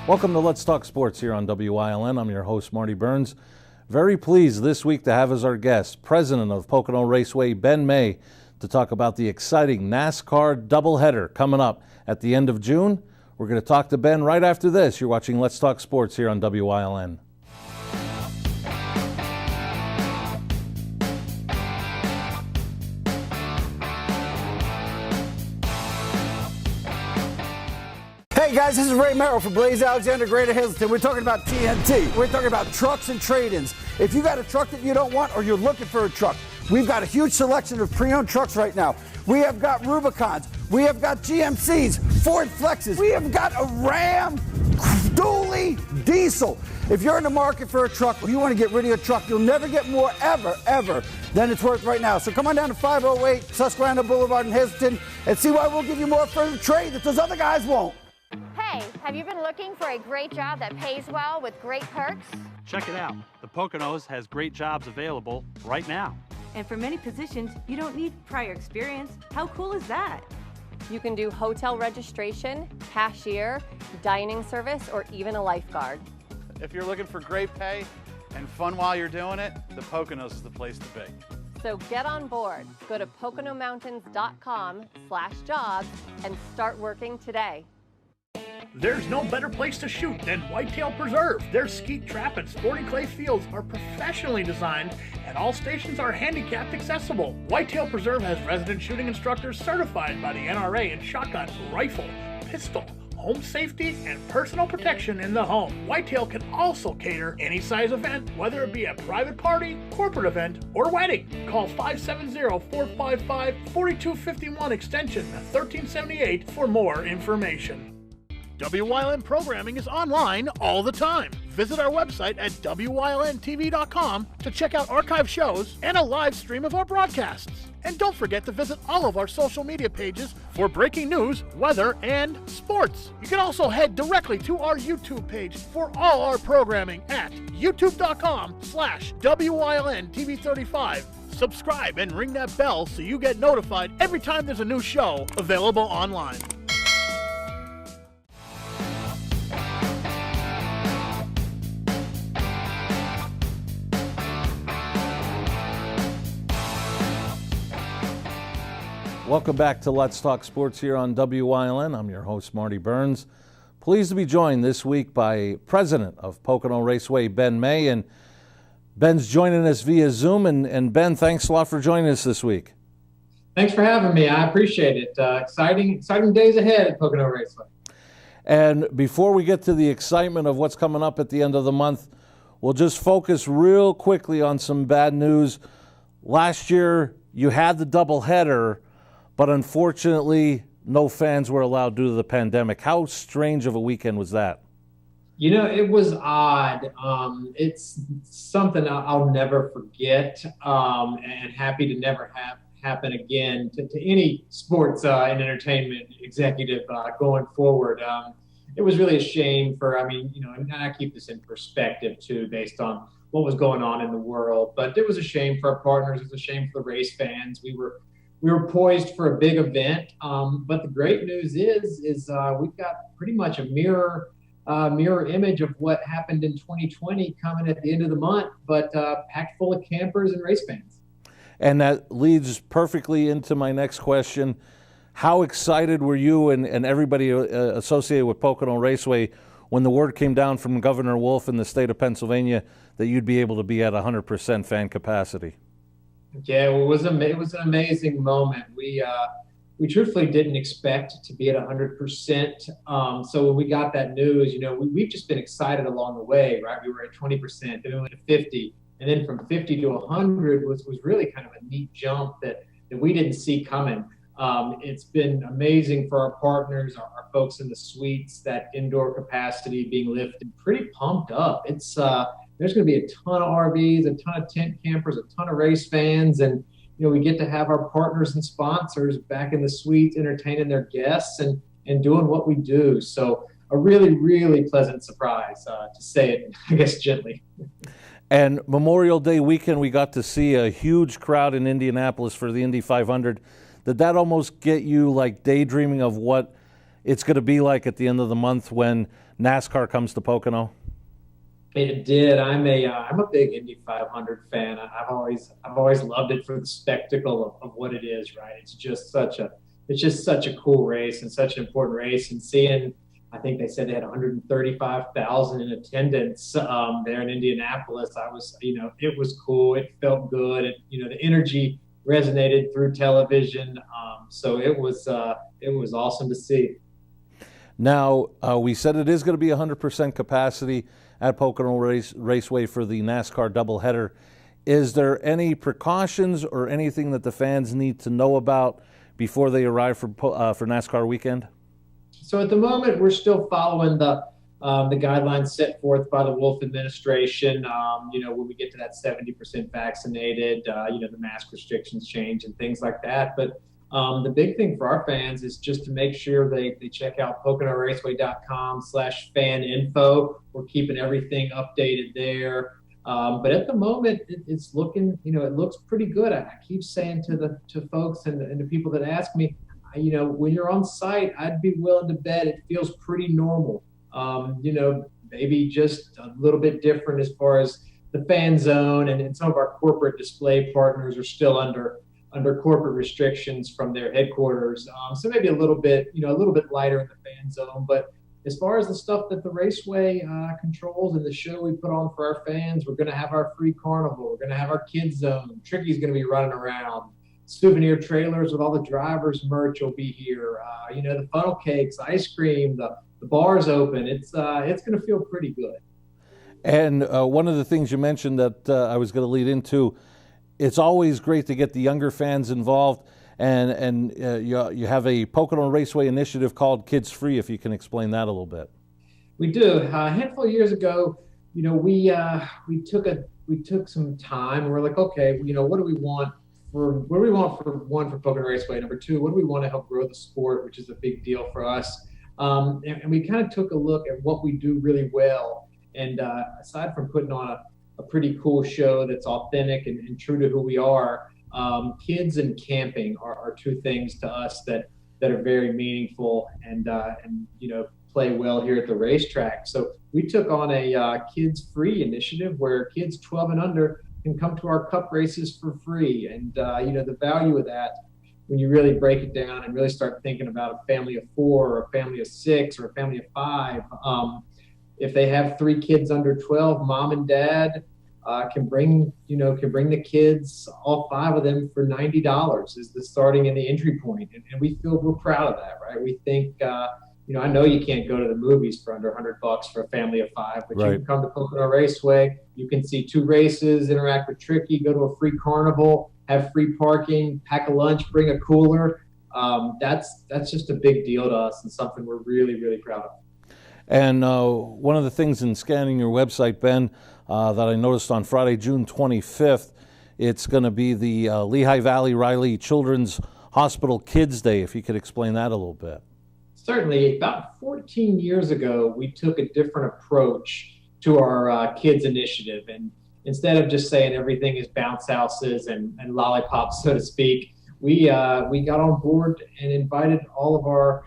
Welcome to Let's Talk Sports here on WILN. I'm your host, Marty Burns. Very pleased this week to have as our guest, President of Pocono Raceway, Ben May, to talk about the exciting NASCAR doubleheader coming up at the end of June. We're going to talk to Ben right after this. You're watching Let's Talk Sports here on WILN. Hey guys, this is Ray Merrill from Blaze Alexander, Greater Hazleton. We're talking about TNT. We're talking about trucks and trade-ins. If you got a truck that you don't want or you're looking for a truck, we've got a huge selection of pre-owned trucks right now. We have got Rubicons. We have got GMCs, Ford Flexes. We have got a Ram dually diesel. If you're in the market for a truck or you want to get rid of your truck, you'll never get more ever than it's worth right now. So come on down to 508 Susquehanna Boulevard in Hazleton and see why we'll give you more for the trade that those other guys won't. Hey, have you been looking for a great job that pays well with great perks? Check it out. The Poconos has great jobs available right now. And for many positions, you don't need prior experience. How cool is that? You can do hotel registration, cashier, dining service, or even a lifeguard. If you're looking for great pay and fun while you're doing it, the Poconos is the place to be. So get on board. Go to PoconoMountains.com/jobs and start working today. There's no better place to shoot than Whitetail Preserve. Their skeet trap and sporting clay fields are professionally designed and all stations are handicapped accessible. Whitetail Preserve has resident shooting instructors certified by the NRA in shotgun, rifle, pistol, home safety, and personal protection in the home. Whitetail can also cater any size event, whether it be a private party, corporate event, or wedding. Call 570-455-4251 extension 1378 for more information. WILN programming is online all the time. Visit our website at WILNTV.com to check out archive shows and a live stream of our broadcasts. And don't forget to visit all of our social media pages for breaking news, weather, and sports. You can also head directly to our YouTube page for all our programming at youtube.com/WILNTV35. Subscribe and ring that bell so you get notified every time there's a new show available online. Welcome back to Let's Talk Sports here on WILN. I'm your host, Marty Burns. Pleased to be joined this week by President of Pocono Raceway, Ben May. And Ben's joining us via Zoom. And Ben, thanks a lot for joining us this week. Thanks for having me. I appreciate it. Exciting days ahead at Pocono Raceway. And before we get to the excitement of what's coming up at the end of the month, we'll just focus real quickly on some bad news. Last year, you had the doubleheader, but unfortunately, no fans were allowed due to the pandemic. How strange of a weekend was that? You know, it was odd. It's something I'll never forget, and happy to never have happen again to any sports and entertainment executive going forward. It was really a shame for, and I keep this in perspective too, based on what was going on in the world. But it was a shame for our partners. It was a shame for the race fans. We were poised for a big event, but the great news is we've got pretty much a mirror image of what happened in 2020 coming at the end of the month, but packed full of campers and race fans. And that leads perfectly into my next question. How excited were you and everybody associated with Pocono Raceway when the word came down from Governor Wolf in the state of Pennsylvania that you'd be able to be at 100% fan capacity? Yeah, it was an amazing moment. We truthfully didn't expect to be at 100%. So when we got that news, we've just been excited along the way, right? We were at 20%, then we went to 50, and then from 50 to 100 was really kind of a neat jump that we didn't see coming. It's been amazing for our partners, our folks in the suites, that indoor capacity being lifted. Pretty pumped up. It's there's going to be a ton of RVs, a ton of tent campers, a ton of race fans, and we get to have our partners and sponsors back in the suites entertaining their guests and doing what we do. So a really, really pleasant surprise, to say it, I guess, gently. And Memorial Day weekend, we got to see a huge crowd in Indianapolis for the Indy 500. Did that almost get you like daydreaming of what it's going to be like at the end of the month when NASCAR comes to Pocono? It did. I'm a big Indy 500 fan. I've always loved it for the spectacle of what it is. Right. It's just such a cool race and such an important race. And seeing, I think they said they had 135,000 in attendance there in Indianapolis. It was cool. It felt good. The energy resonated through television. So it was awesome to see. Now, we said it is going to be 100% capacity at Pocono Raceway for the NASCAR doubleheader. Is there any precautions or anything that the fans need to know about before they arrive for NASCAR weekend? So at the moment, we're still following the guidelines set forth by the Wolf administration. When we get to that 70% vaccinated, the mask restrictions change and things like that. But the big thing for our fans is just to make sure they check out PoconoRaceway.com/fan info. We're keeping everything updated there. But at the moment, it's looking, it looks pretty good. I keep saying to folks and the people that ask me, when you're on site, I'd be willing to bet it feels pretty normal. Maybe just a little bit different as far as the fan zone, and some of our corporate display partners are still under corporate restrictions from their headquarters. So maybe a little bit lighter in the fan zone. But as far as the stuff that the Raceway controls and the show we put on for our fans, we're going to have our free carnival. We're going to have our kids zone. Tricky's going to be running around. Souvenir trailers with all the drivers' merch will be here. The funnel cakes, ice cream, the bar's open. It's going to feel pretty good. And one of the things you mentioned that I was going to lead into, it's always great to get the younger fans involved, and you have a Pocono Raceway initiative called Kids Free. If you can explain that a little bit. We do. A handful of years ago, we took some time. We're like, okay, what do we want for Pocono Raceway? Number two, what do we want to help grow the sport, which is a big deal for us. And we kind of took a look at what we do really well. And aside from putting on a pretty cool show that's authentic and true to who we are, kids and camping are two things to us that are very meaningful and play well here at the racetrack. So we took on a kids free initiative where kids 12 and under can come to our cup races for free. And the value of that, when you really break it down and really start thinking about a family of 4 or a family of 6 or a family of 5, if they have 3 kids under 12, mom and dad can bring the kids, all 5 of them, for $90 is the starting and the entry point. And we feel we're proud of that, right? We think, I know you can't go to the movies for under $100 for a family of 5, but right. You can come to Pocono Raceway. You can see 2 races, interact with Tricky, go to a free carnival, have free parking, pack a lunch, bring a cooler. That's just a big deal to us and something we're really, really proud of. And one of the things in scanning your website, Ben, that I noticed on Friday, June 25th, it's going to be the Lehigh Valley Riley Children's Hospital Kids Day. If you could explain that a little bit. Certainly. About 14 years ago, we took a different approach to our kids initiative. And instead of just saying everything is bounce houses and lollipops, so to speak, we got on board and invited all of our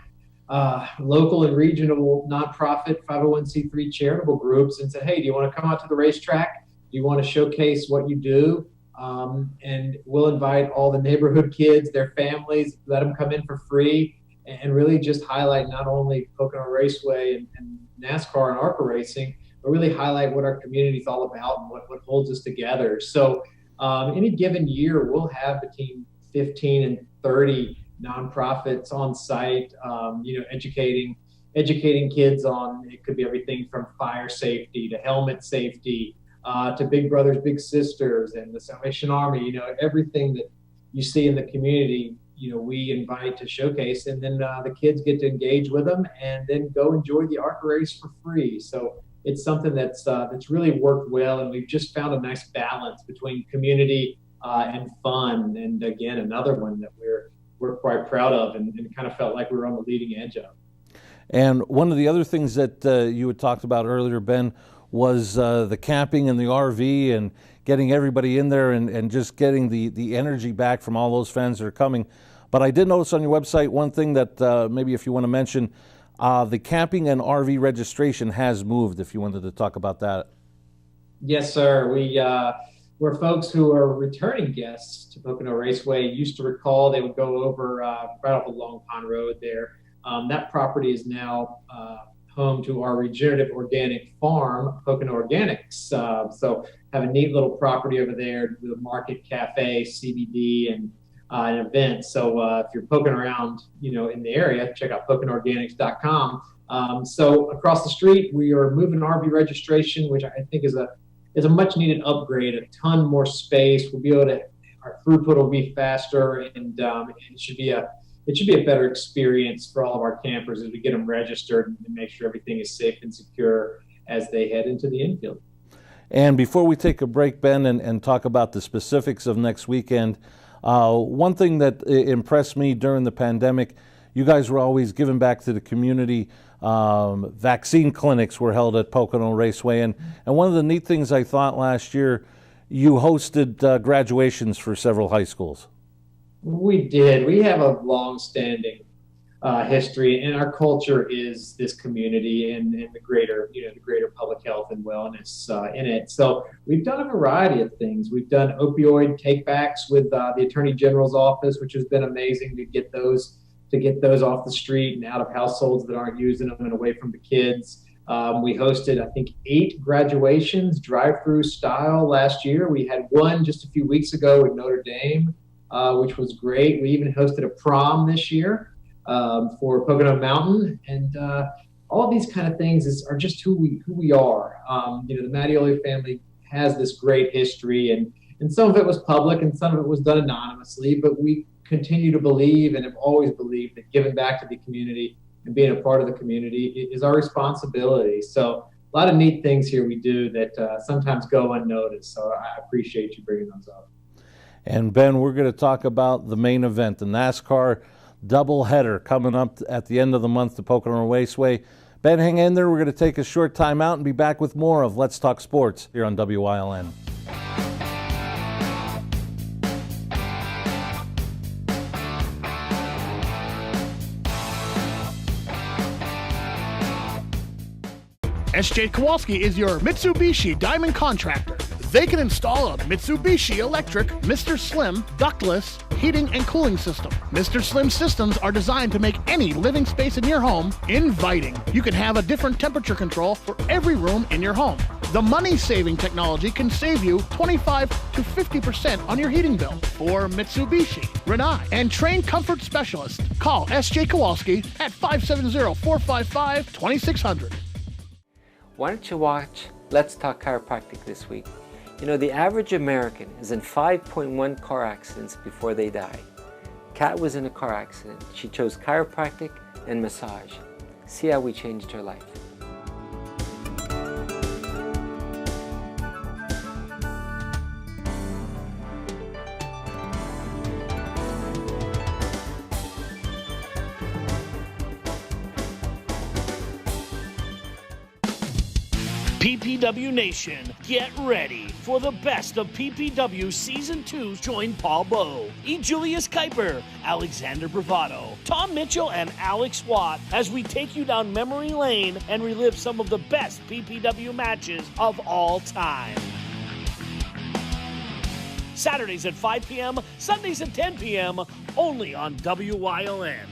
local and regional nonprofit 501c3 charitable groups and said, hey, do you want to come out to the racetrack? Do you want to showcase what you do? And we'll invite all the neighborhood kids, their families, let them come in for free, and really just highlight not only Pocono Raceway and NASCAR and ARCA racing, but really highlight what our community is all about and what holds us together. So any given year, we'll have between 15 and 30 nonprofits on site, educating kids on, it could be everything from fire safety to helmet safety, to Big Brothers Big Sisters and the Salvation Army. Everything that you see in the community, we invite to showcase, and then the kids get to engage with them and then go enjoy the ARCA race for free. So it's something that's really worked well, and we've just found a nice balance between community and fun. And again, another one that we're quite proud of and kind of felt like we were on the leading edge of. And one of the other things that you had talked about earlier, Ben, was the camping and the RV and getting everybody in there and just getting the energy back from all those fans that are coming. But I did notice on your website one thing that maybe if you want to mention, The camping and RV registration has moved, if you wanted to talk about that. Yes, sir. We're folks who are returning guests to Pocono Raceway. Used to recall they would go over right off the Long Pond Road there. That property is now home to our regenerative organic farm, Pocono Organics. So have a neat little property over there with a market, cafe, CBD, and an event. So if you're poking around, in the area, check out PoconoOrganics.com. So across the street, we are moving RV registration, which I think is a much needed upgrade. A ton more space. We'll be able to, our throughput will be faster, and it should be a better experience for all of our campers as we get them registered and make sure everything is safe and secure as they head into the infield. And before we take a break, Ben, and talk about the specifics of next weekend, one thing that impressed me during the pandemic, you guys were always giving back to the community. Vaccine clinics were held at Pocono Raceway, and one of the neat things I thought last year, you hosted graduations for several high schools. We did. We have a long-standing history, and our culture is this community and the greater public health and wellness in it. So we've done a variety of things. We've done opioid takebacks with the Attorney General's office, which has been amazing to get those off the street and out of households that aren't using them and away from the kids. We hosted, I think, 8 graduations, drive-through style last year. We had one just a few weeks ago with Notre Dame, which was great. We even hosted a prom this year for Pocono Mountain, and all these kind of things are just who we are. The Mattioli family has this great history, and some of it was public and some of it was done anonymously, but we continue to believe and have always believed that giving back to the community and being a part of the community is our responsibility. So a lot of neat things here we do that sometimes go unnoticed. So I appreciate you bringing those up. And Ben, we're going to talk about the main event, the NASCAR doubleheader coming up at the end of the month to Pocono Raceway. Ben, hang in there. We're going to take a short time out and be back with more of Let's Talk Sports here on WILN. SJ Kowalski is your Mitsubishi Diamond Contractor. They can install a Mitsubishi electric Mr. Slim ductless heating and cooling system. Mr. Slim systems are designed to make any living space in your home inviting. You can have a different temperature control for every room in your home. The money-saving technology can save you 25 to 50% on your heating bill. For Mitsubishi, Renai, and trained comfort specialists, call SJ Kowalski at 570-455-2600. Why don't you watch Let's Talk Chiropractic this week? The average American is in 5.1 car accidents before they die. Kat was in a car accident. She chose chiropractic and massage. See how we changed her life. PPW Nation, get ready for the best of PPW Season 2. Join Paul Bowe, E. Julius Kuiper, Alexander Bravado, Tom Mitchell, and Alex Watt as we take you down memory lane and relive some of the best PPW matches of all time. Saturdays at 5 p.m., Sundays at 10 p.m., only on WILN.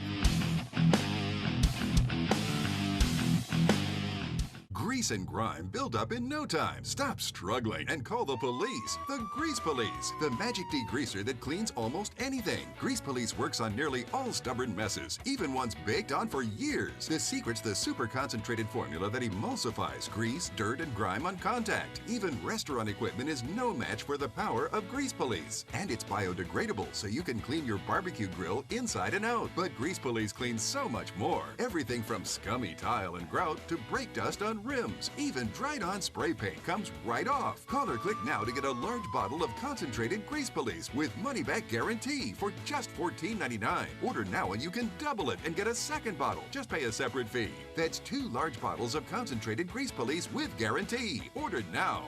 Grease and grime build up in no time. Stop struggling and call the police. The Grease Police, the magic degreaser that cleans almost anything. Grease Police works on nearly all stubborn messes, even ones baked on for years. The secret's the super concentrated formula that emulsifies grease, dirt, and grime on contact. Even restaurant equipment is no match for the power of Grease Police. And it's biodegradable, so you can clean your barbecue grill inside and out. But Grease Police cleans so much more. Everything from scummy tile and grout to brake dust on rims. Even dried-on spray paint comes right off. Call or click now to get a large bottle of concentrated Grease Police with money-back guarantee for just $14.99. Order now and you can double it and get a second bottle. Just pay a separate fee. That's 2 large bottles of concentrated Grease Police with guarantee. Order now.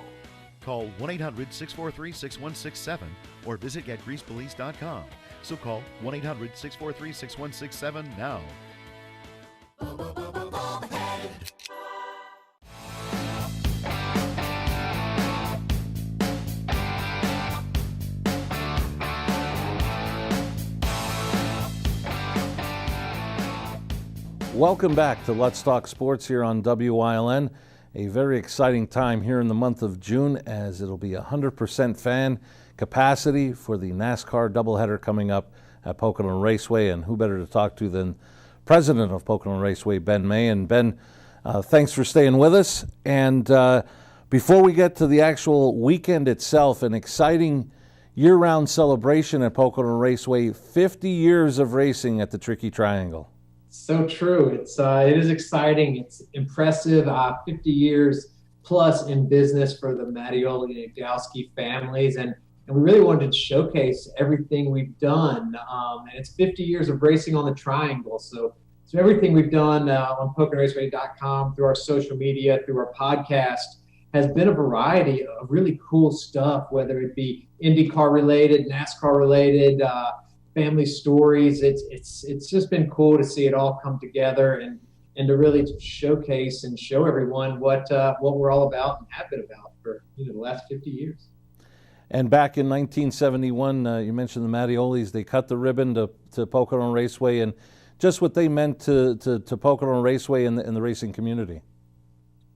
Call 1-800-643-6167 or visit getgreasepolice.com. So call 1-800-643-6167 now. Welcome back to Let's Talk Sports here on WILN. A very exciting time here in the month of June, as it'll be 100% fan capacity for the NASCAR doubleheader coming up at Pocono Raceway. And who better to talk to than President of Pocono Raceway, Ben May. And Ben, thanks for staying with us. And before we get to the actual weekend itself, an exciting year-round celebration at Pocono Raceway, 50 years of racing at the Tricky Triangle. So true. It is exciting. It's impressive. 50 years plus in business for the Mattioli and Gdowski families, and we really wanted to showcase everything we've done. And it's 50 years of racing on the Triangle. So everything we've done on PoconoRaceway.com, through our social media, through our podcast, has been a variety of really cool stuff, whether it be IndyCar related, NASCAR related, family stories. It's just been cool to see it all come together and to really showcase and show everyone what we're all about and have been about for the last 50 years. And back in 1971, you mentioned the Mattiolis. They cut the ribbon to Pocono Raceway, and just what they meant to Pocono Raceway and the racing community.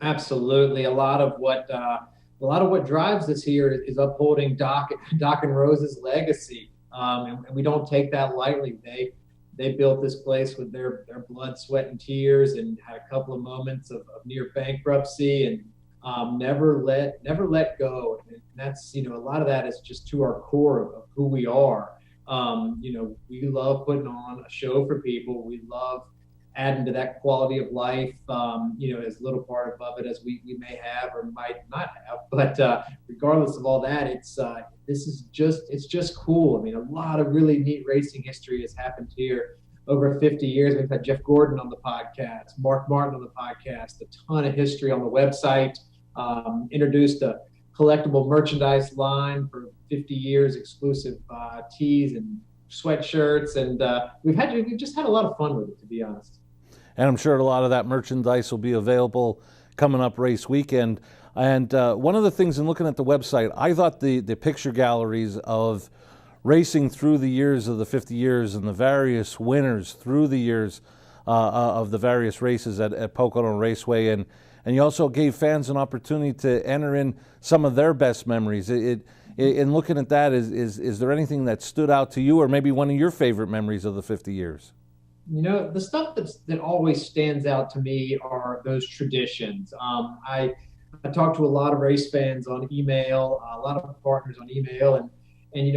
Absolutely, a lot of what drives us here is upholding Doc and Rose's legacy. And we don't take that lightly. They built this place with their blood, sweat, and tears, and had a couple of moments of near bankruptcy, and never let go. And that's, a lot of that is just to our core of who we are. We love putting on a show for people. We love adding to that quality of life, as little part of it as we may have or might not have. But regardless of all that, it's just cool. I mean, a lot of really neat racing history has happened here over 50 years. We've had Jeff Gordon on the podcast, Mark Martin on the podcast, a ton of history on the website, introduced a collectible merchandise line for 50 years, exclusive tees and sweatshirts, and we've just had a lot of fun with it, to be honest. And I'm sure a lot of that merchandise will be available coming up race weekend. And one of the things in looking at the website, I thought the picture galleries of racing through the years of the 50 years and the various winners through the years of the various races at Pocono Raceway. And you also gave fans an opportunity to enter in some of their best memories. In looking at that, is there anything that stood out to you, or maybe one of your favorite memories of the 50 years? The stuff that always stands out to me are those traditions. I talk to a lot of race fans on email, a lot of partners on email, and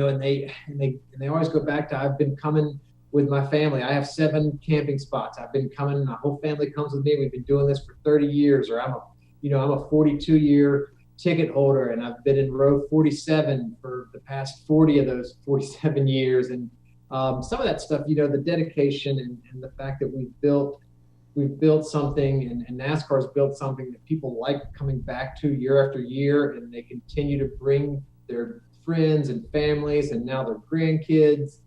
they always go back to, I've been coming with my family. I have 7 camping spots. I've been coming. My whole family comes with me. We've been doing this for 30 years. Or I'm a 42-year ticket holder, and I've been in row 47 for the past 40 of those 47 years. And some of that stuff, the dedication and the fact that we've built something, and NASCAR's built something that people like coming back to year after year, and they continue to bring their friends and families and now their grandkids.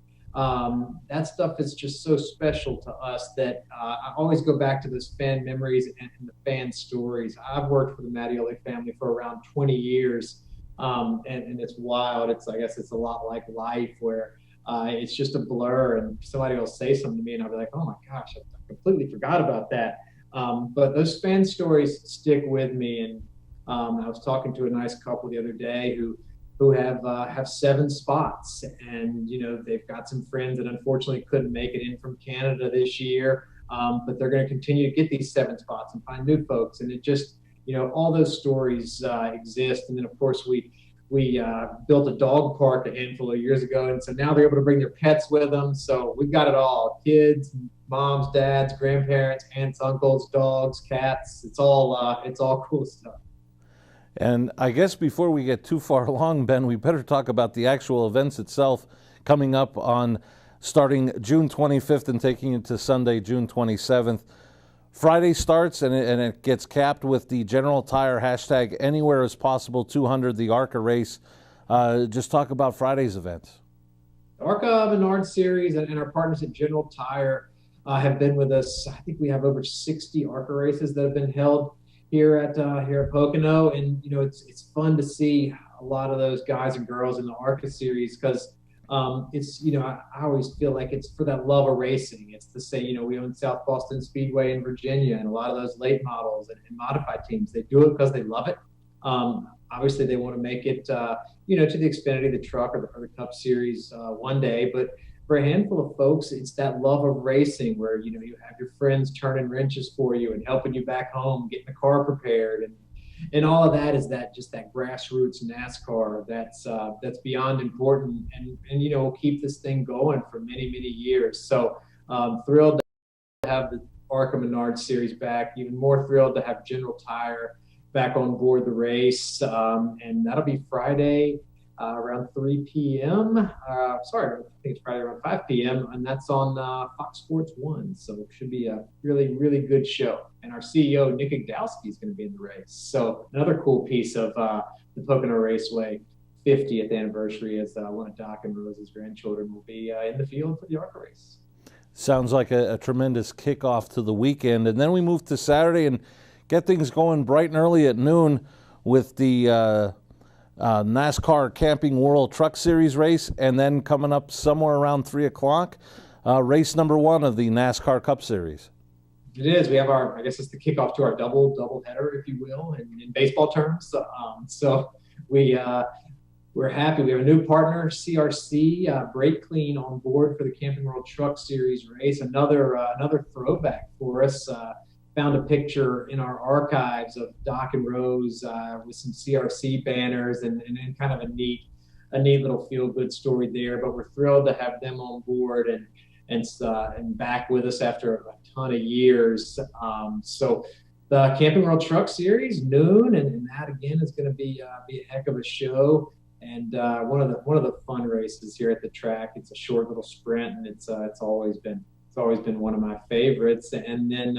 That stuff is just so special to us that I always go back to those fan memories and the fan stories. I've worked for the Mattioli family for around 20 years, and it's wild. I guess it's a lot like life, where it's just a blur, and somebody will say something to me and I'll be like, oh my gosh, I completely forgot about that. But those fan stories stick with me. And I was talking to a nice couple the other day who have 7 spots, and they've got some friends that unfortunately couldn't make it in from Canada this year, but they're going to continue to get these 7 spots and find new folks. And it just, all those stories exist. And then of course we built a dog park a handful of years ago, and so now they're able to bring their pets with them. So we've got it all: kids, moms, dads, grandparents, aunts, uncles, dogs, cats. It's all cool stuff. And I guess before we get too far along, Ben, we better talk about the actual events itself coming up on starting June 25th and taking it to Sunday, June 27th. Friday starts, and it gets capped with the General Tire hashtag Anywhere Is Possible 200, the ARCA race. Just talk about Friday's events. ARCA Menard Series and our partners at General Tire have been with us. I think we have over 60 ARCA races that have been held here at Pocono, and it's fun to see a lot of those guys and girls in the ARCA series, because It's, I always feel like it's for that love of racing. It's to say, we own South Boston Speedway in Virginia, and a lot of those late models and modified teams, they do it because they love it. Obviously, they want to make it, to the Xfinity, the Truck, or the Cup Series one day. But for a handful of folks, it's that love of racing where, you have your friends turning wrenches for you and helping you back home, getting the car prepared. And all of that is just that grassroots NASCAR that's beyond important, and will keep this thing going for many, many years. So thrilled to have the ARCA Menard Series back. Even more thrilled to have General Tire back on board the race, and that'll be Friday around 3 p.m. I think it's Friday around 5 p.m. and that's on Fox Sports 1. So it should be a really, really good show. And our CEO, Nick Igdowski, is going to be in the race. So another cool piece of the Pocono Raceway 50th anniversary is one of Doc and Rose's grandchildren will be in the field for the ARCA race. Sounds like a tremendous kickoff to the weekend. And then we move to Saturday and get things going bright and early at noon with the NASCAR Camping World Truck Series race, and then coming up somewhere around 3 o'clock, race number 1 of the NASCAR Cup Series. It is. We have I guess it's the kickoff to our double header, if you will, in baseball terms. So we're happy. We have a new partner, CRC, Brake Clean, on board for the Camping World Truck Series race. Another throwback for us. Found a picture in our archives of Doc and Rose with some CRC banners and kind of a neat little feel-good story there. But we're thrilled to have them on board and back with us after a ton of years. So the Camping World Truck Series, noon, and that again is going to be a heck of a show. And one of the fun races here at the track. It's a short little sprint, and it's always been one of my favorites. And then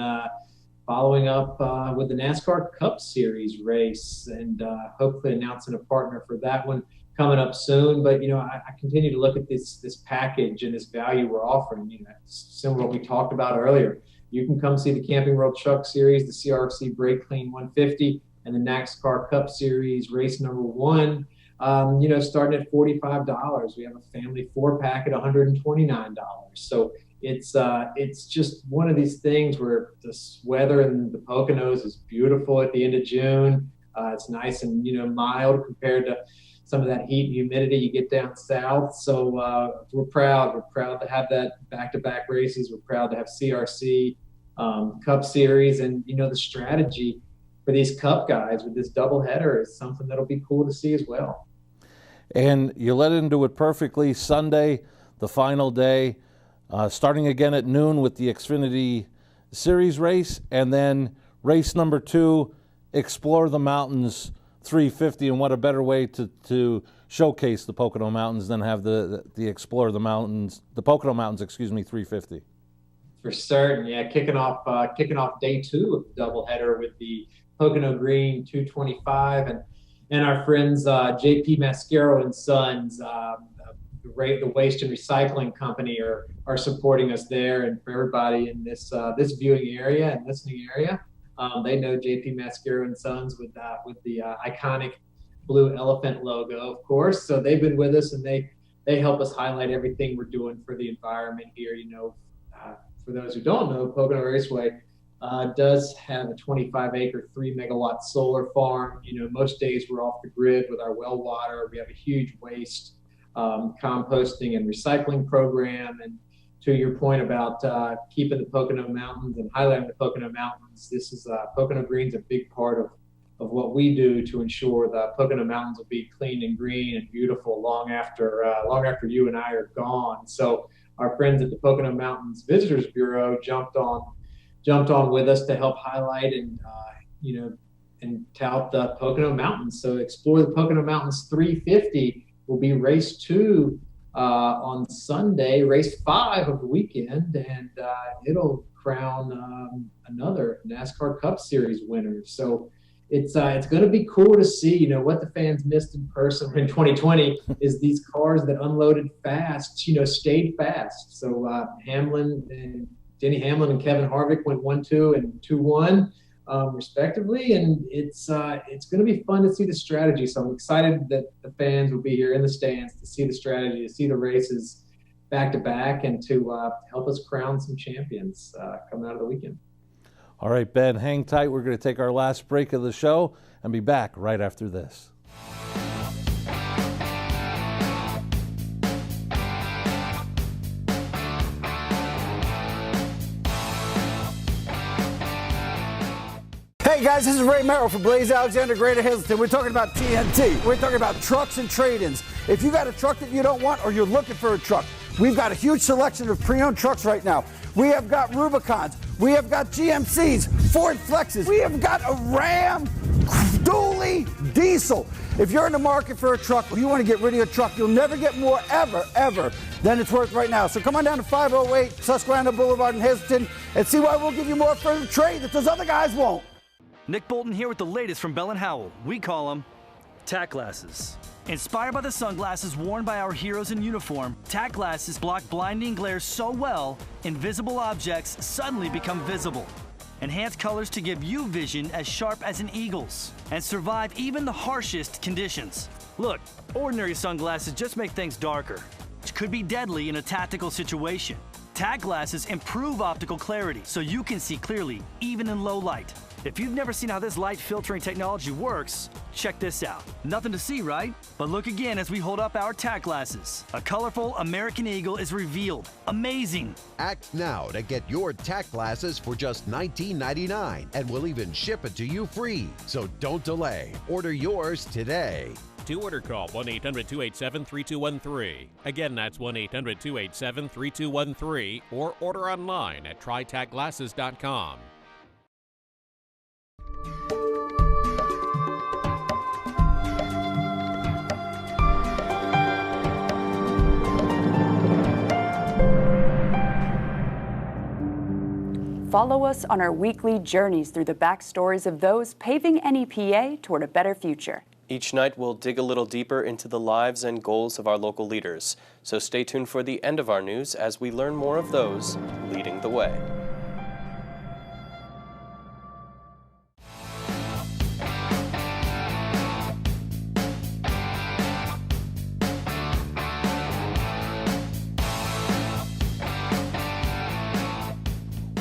following up with the NASCAR Cup Series race, and hopefully announcing a partner for that one coming up soon. But I continue to look at this package and this value we're offering. Similar to what we talked about earlier. You can come see the Camping World Truck Series, the CRC Brake Clean 150, and the NASCAR Cup Series race number 1. Starting at $45. We have a family 4-pack at $129. So it's just one of these things where the weather in the Poconos is beautiful at the end of June. It's nice and mild compared to some of that heat and humidity you get down south. So we're proud to have that back-to-back races. We're proud to have CRC Cup Series, and the strategy for these Cup guys with this doubleheader is something that'll be cool to see as well. And you led into it perfectly. Sunday, the final day, starting again at noon with the Xfinity Series race, and then race number 2, Explore the Mountains 350. And what a better way to showcase the Pocono Mountains than have the Explore the Mountains, the Pocono Mountains, 350. For certain, yeah. Kicking off day 2 of the doubleheader with the Pocono Green 225, and our friends JP Mascaro and Sons, the Waste and Recycling Company, are supporting us there. And for everybody in this viewing area and listening area, they know JP Mascaro and Sons with the iconic blue elephant logo, of course. So they've been with us, and they help us highlight everything we're doing for the environment here. For those who don't know, Pocono Raceway does have a 25-acre, 3-megawatt solar farm. Most days we're off the grid with our well water. We have a huge waste composting and recycling program. And to your point about keeping the Pocono Mountains and highlighting the Pocono Mountains, this is Pocono Green's a big part of what we do to ensure the Pocono Mountains will be clean and green and beautiful long after you and I are gone. So our friends at the Pocono Mountains Visitors Bureau jumped on with us to help highlight and tout the Pocono Mountains. So Explore the Pocono Mountains 350 will be race 2 on Sunday, race 5 of the weekend, and it'll crown another NASCAR Cup Series winner. So it's going to be cool to see. What the fans missed in person in 2020 is these cars that unloaded fast, stayed fast. So Denny Hamlin and Kevin Harvick went 1-2 and 2-1. respectively, and it's going to be fun to see the strategy. So I'm excited that the fans will be here in the stands to see the strategy, to see the races back to back, and to help us crown some champions coming out of the weekend. All right, Ben, hang tight. We're going to take our last break of the show and be back right after this. Hey guys, this is Ray Merrill for Blaze Alexander Greater Hazleton. We're talking about TNT. We're talking about trucks and trade-ins. If you got a truck that you don't want or you're looking for a truck, we've got a huge selection of pre-owned trucks right now. We have got Rubicons. We have got GMCs, Ford Flexes. We have got a Ram dually diesel. If you're in the market for a truck or you want to get rid of your truck, you'll never get more ever than it's worth right now. So come on down to 508 Susquehanna Boulevard in Hazleton and see why we'll give you more for the trade that those other guys won't. Nick Bolton here with the latest from Bell & Howell. We call them tack glasses. Inspired by the sunglasses worn by our heroes in uniform, tack glasses block blinding glare so well, invisible objects suddenly become visible. Enhance colors to give you vision as sharp as an eagle's and survive even the harshest conditions. Look, ordinary sunglasses just make things darker, which could be deadly in a tactical situation. Tack glasses improve optical clarity so you can see clearly even in low light. If you've never seen how this light filtering technology works, check this out. Nothing to see, right? But look again as we hold up our tack glasses. A colorful American eagle is revealed. Amazing! Act now to get your tack glasses for just $19.99, and we'll even ship it to you free. So don't delay. Order yours today. To order, call 1-800-287-3213. Again, that's 1-800-287-3213, or order online at trytackglasses.com. Follow us on our weekly journeys through the backstories of those paving NEPA toward a better future. Each night we'll dig a little deeper into the lives and goals of our local leaders. So stay tuned for the end of our news as we learn more of those leading the way.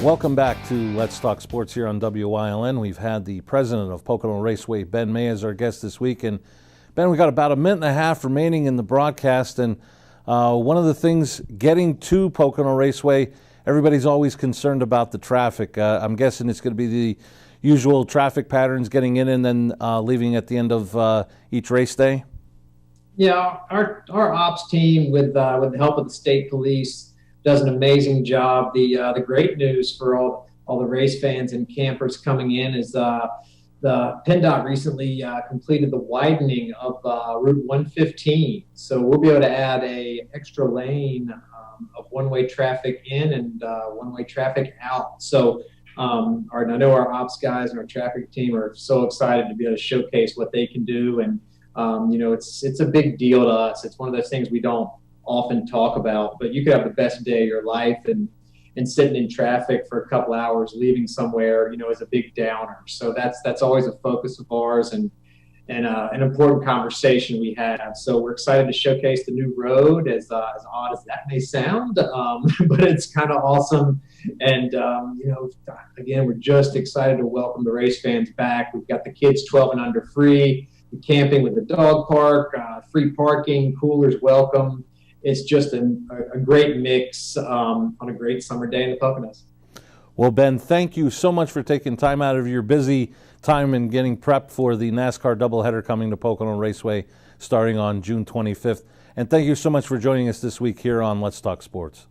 Welcome back to Let's Talk Sports here on WYLN. We've had the president of Pocono Raceway, Ben May, as our guest this week. And Ben, we got about a minute and a half remaining in the broadcast. And one of the things getting to Pocono Raceway, everybody's always concerned about the traffic. I'm guessing it's going to be the usual traffic patterns, getting in and then leaving at the end of each race day. Yeah, our ops team, with the help of the state police, does an amazing job. The great news for all the race fans and campers coming in is the PennDOT recently completed the widening of Route 115. So we'll be able to add a extra lane of one-way traffic in and one-way traffic out. So I know our ops guys and our traffic team are so excited to be able to showcase what they can do. And it's a big deal to us. It's one of those things we don't often talk about, but you could have the best day of your life and sitting in traffic for a couple hours, leaving somewhere, is a big downer. So that's always a focus of ours and an important conversation we have. So we're excited to showcase the new road, as odd as that may sound, but it's kind of awesome. And, again, we're just excited to welcome the race fans back. We've got the kids 12 and under free, the camping with the dog park, free parking, coolers welcome. It's just a great mix on a great summer day in the Poconos. Well, Ben, thank you so much for taking time out of your busy time and getting prepped for the NASCAR doubleheader coming to Pocono Raceway starting on June 25th. And thank you so much for joining us this week here on Let's Talk Sports.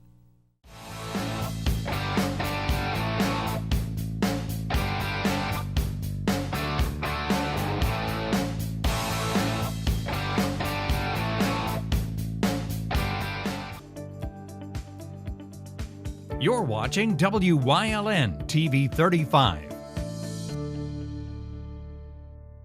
You're watching WYLN TV 35.